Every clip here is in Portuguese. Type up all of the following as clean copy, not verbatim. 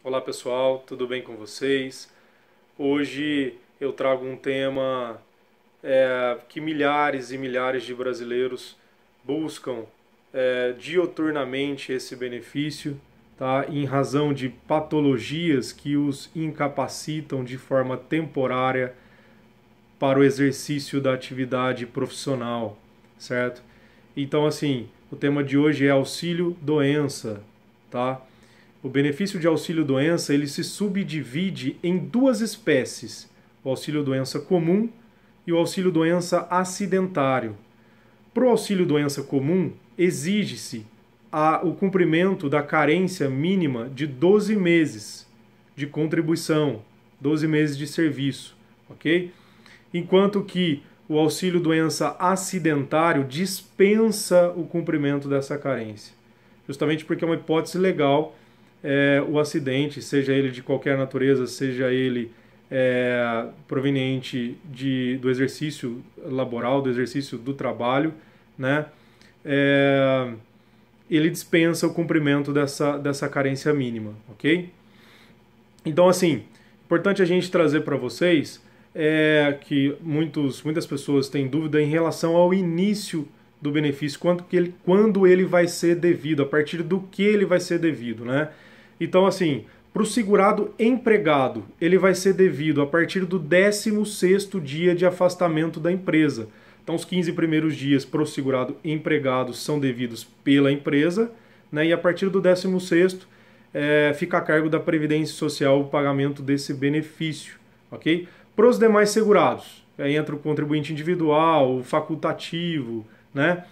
Olá pessoal, tudo bem com vocês? Hoje eu trago um tema que milhares e milhares de brasileiros buscam dioturnamente esse benefício, tá? Em razão de patologias que os incapacitam de forma temporária para o exercício da atividade profissional, certo? Então, assim, o tema de hoje é auxílio doença, tá? O benefício de auxílio-doença ele se subdivide em duas espécies: o auxílio-doença comum e o auxílio-doença acidentário. Para o auxílio-doença comum, exige-se o cumprimento da carência mínima de 12 meses de contribuição, 12 meses de serviço, ok? Enquanto que o auxílio-doença acidentário dispensa o cumprimento dessa carência, justamente porque é uma hipótese legal o acidente, seja ele de qualquer natureza, seja ele proveniente do exercício laboral, do exercício do trabalho, né? Ele dispensa o cumprimento dessa carência mínima, ok? Então, assim, importante a gente trazer para vocês que muitas pessoas têm dúvida em relação ao início do benefício, quando ele vai ser devido, a partir do que ele vai ser devido, né? Então, assim, para o segurado empregado, ele vai ser devido a partir do 16º dia de afastamento da empresa. Então, os 15 primeiros dias para o segurado empregado são devidos pela empresa, né? E a partir do 16º fica a cargo da Previdência Social o pagamento desse benefício, ok? Para os demais segurados, aí entra o contribuinte individual, o facultativo, né?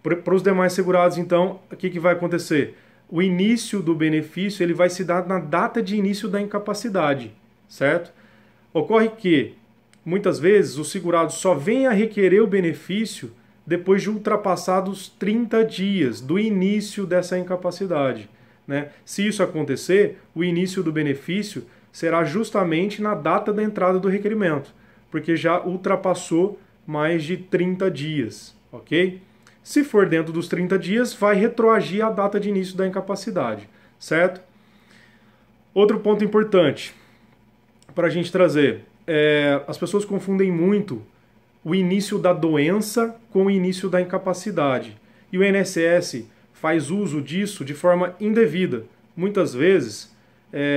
Para os demais segurados, então, o que vai acontecer? O início do benefício ele vai se dar na data de início da incapacidade, certo? Ocorre que, muitas vezes, o segurado só vem a requerer o benefício depois de ultrapassados 30 dias do início dessa incapacidade, né? Se isso acontecer, o início do benefício será justamente na data da entrada do requerimento, porque já ultrapassou mais de 30 dias, ok? Se for dentro dos 30 dias, vai retroagir a data de início da incapacidade, certo? Outro ponto importante para a gente trazer, as pessoas confundem muito o início da doença com o início da incapacidade. E o INSS faz uso disso de forma indevida. Muitas vezes,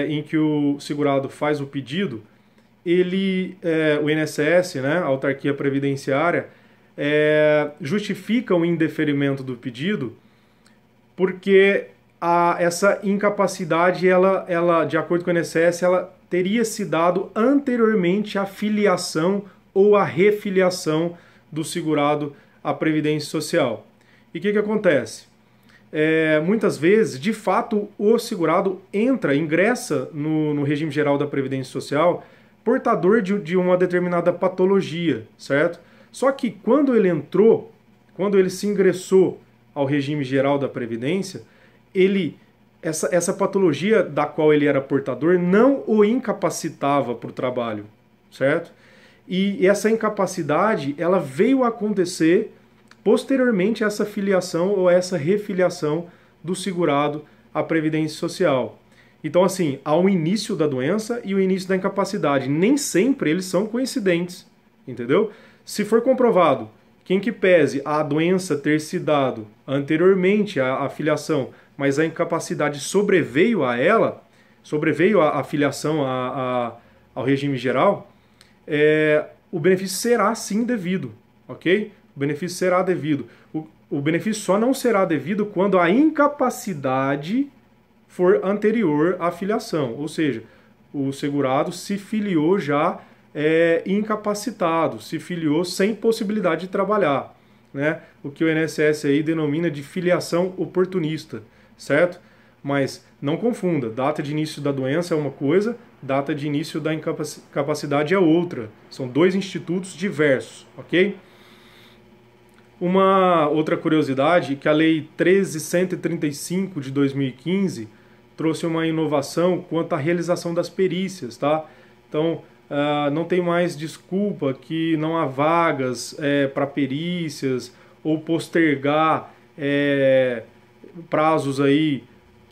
em que o segurado faz o pedido, o INSS, né, a autarquia previdenciária, justifica o indeferimento do pedido porque essa incapacidade, ela, de acordo com o INSS, ela teria se dado anteriormente à filiação ou à refiliação do segurado à Previdência Social. E o que acontece? Muitas vezes, de fato, o segurado ingressa no regime geral da Previdência Social portador de uma determinada patologia, certo? Só que quando ele se ingressou ao regime geral da Previdência, essa patologia da qual ele era portador não o incapacitava para o trabalho, certo? E essa incapacidade, ela veio a acontecer posteriormente a essa filiação ou essa refiliação do segurado à Previdência Social. Então, assim, há um início da doença e o início da incapacidade. Nem sempre eles são coincidentes, entendeu? Se for comprovado que, em que pese a doença ter se dado anteriormente à filiação, mas a incapacidade sobreveio a ela, sobreveio a filiação ao regime geral, o benefício será sim devido, ok? O benefício será devido. O benefício só não será devido quando a incapacidade for anterior à filiação, ou seja, o segurado se filiou já incapacitado, se filiou sem possibilidade de trabalhar, né? O que o INSS aí denomina de filiação oportunista, certo? Mas não confunda, data de início da doença é uma coisa, data de início da incapacidade é outra. São dois institutos diversos, ok? Uma outra curiosidade é que a Lei 13.135 de 2015 trouxe uma inovação quanto à realização das perícias, tá? Então, não tem mais desculpa que não há vagas para perícias ou postergar prazos aí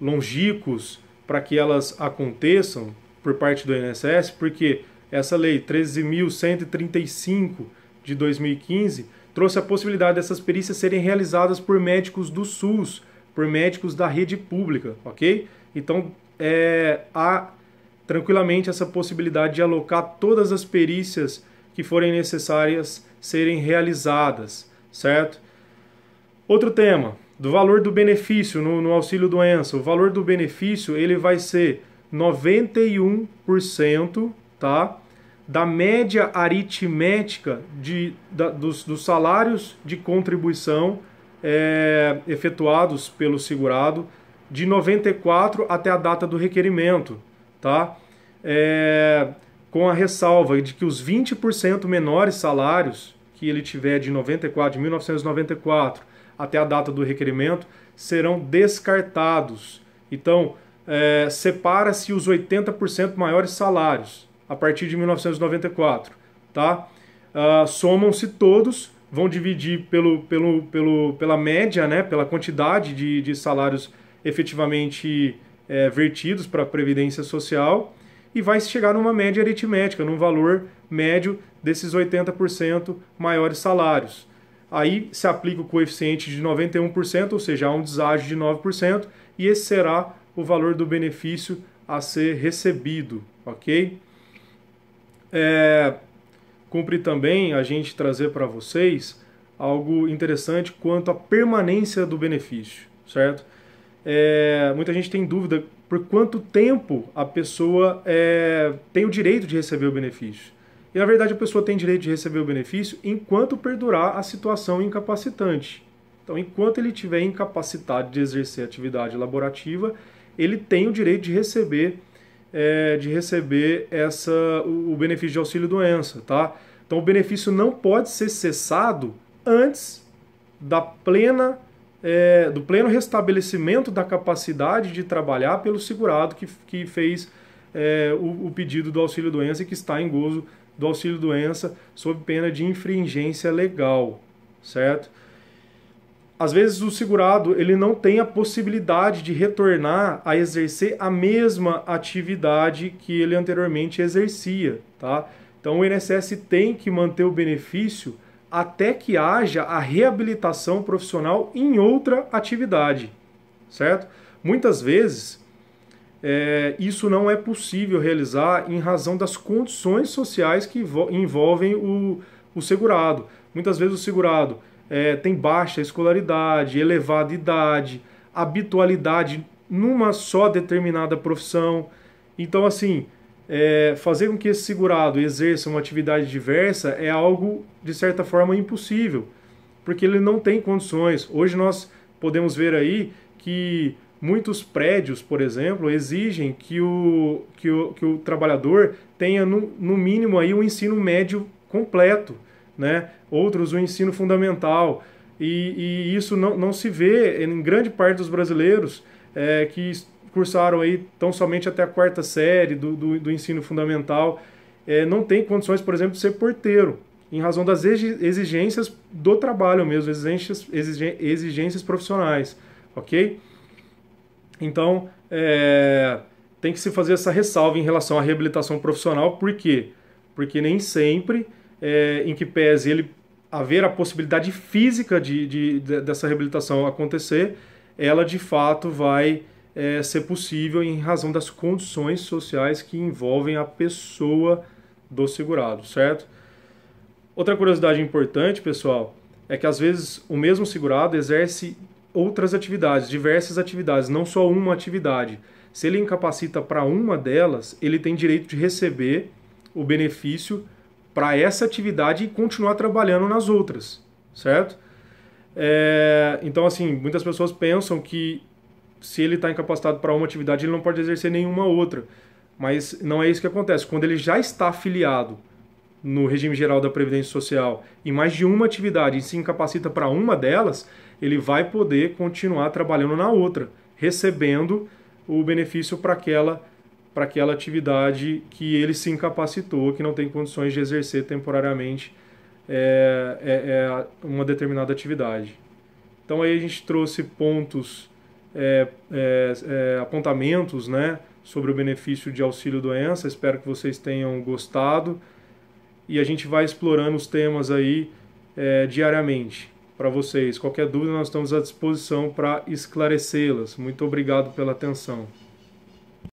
longínquos para que elas aconteçam por parte do INSS, porque essa lei 13.135 de 2015 trouxe a possibilidade dessas perícias serem realizadas por médicos do SUS, por médicos da rede pública, ok? Então, há tranquilamente essa possibilidade de alocar todas as perícias que forem necessárias serem realizadas, certo? Outro tema, do valor do benefício no auxílio-doença. O valor do benefício ele vai ser 91%, tá, da média aritmética dos salários de contribuição efetuados pelo segurado de 94 até a data do requerimento, tá? Com a ressalva de que os 20% menores salários que ele tiver de 1994 até a data do requerimento serão descartados. Então, separa-se os 80% maiores salários a partir de 1994, tá? Somam-se todos, vão dividir pela média, né, pela quantidade de salários efetivamente vertidos para a Previdência Social e vai chegar numa média aritmética, num valor médio desses 80% maiores salários. Aí se aplica o coeficiente de 91%, ou seja, há um deságio de 9%, e esse será o valor do benefício a ser recebido, ok? Cumpre também a gente trazer para vocês algo interessante quanto à permanência do benefício, certo? Muita gente tem dúvida por quanto tempo a pessoa tem o direito de receber o benefício. E, na verdade, a pessoa tem direito de receber o benefício enquanto perdurar a situação incapacitante. Então, enquanto ele estiver incapacitado de exercer atividade laborativa, ele tem o direito de receber o benefício de auxílio-doença, tá? Então, o benefício não pode ser cessado antes do pleno restabelecimento da capacidade de trabalhar pelo segurado que fez o pedido do auxílio-doença e que está em gozo do auxílio-doença sob pena de infringência legal, certo? Às vezes o segurado ele não tem a possibilidade de retornar a exercer a mesma atividade que ele anteriormente exercia, tá? Então o INSS tem que manter o benefício até que haja a reabilitação profissional em outra atividade, certo? Muitas vezes isso não é possível realizar em razão das condições sociais que envolvem o segurado. Muitas vezes o segurado tem baixa escolaridade, elevada idade, habitualidade numa só determinada profissão. Então, assim, fazer com que esse segurado exerça uma atividade diversa é algo, de certa forma, impossível, porque ele não tem condições. Hoje nós podemos ver aí que muitos prédios, por exemplo, exigem que o trabalhador tenha, no mínimo, aí, um ensino médio completo, né? Outros o ensino fundamental. E isso não se vê em grande parte dos brasileiros que cursaram aí tão somente até a 4ª série do ensino fundamental. Não tem condições, por exemplo, de ser porteiro, em razão das exigências do trabalho mesmo, exigências profissionais, ok? Então, tem que se fazer essa ressalva em relação à reabilitação profissional. Por quê? Porque nem sempre, em que pese ele haver a possibilidade física dessa reabilitação acontecer, ela de fato vai ser possível em razão das condições sociais que envolvem a pessoa do segurado, certo? Outra curiosidade importante, pessoal, é que às vezes o mesmo segurado exerce outras atividades, diversas atividades, não só uma atividade. Se ele incapacita para uma delas, ele tem direito de receber o benefício para essa atividade e continuar trabalhando nas outras, certo? Então, assim, muitas pessoas pensam que se ele está incapacitado para uma atividade, ele não pode exercer nenhuma outra. Mas não é isso que acontece. Quando ele já está afiliado no regime geral da Previdência Social em mais de uma atividade e se incapacita para uma delas, ele vai poder continuar trabalhando na outra, recebendo o benefício para aquela atividade que ele se incapacitou, que não tem condições de exercer temporariamente uma determinada atividade. Então aí a gente trouxe pontos apontamentos, né, sobre o benefício de auxílio-doença. Espero que vocês tenham gostado. E a gente vai explorando os temas aí diariamente para vocês. Qualquer dúvida, nós estamos à disposição para esclarecê-las. Muito obrigado pela atenção.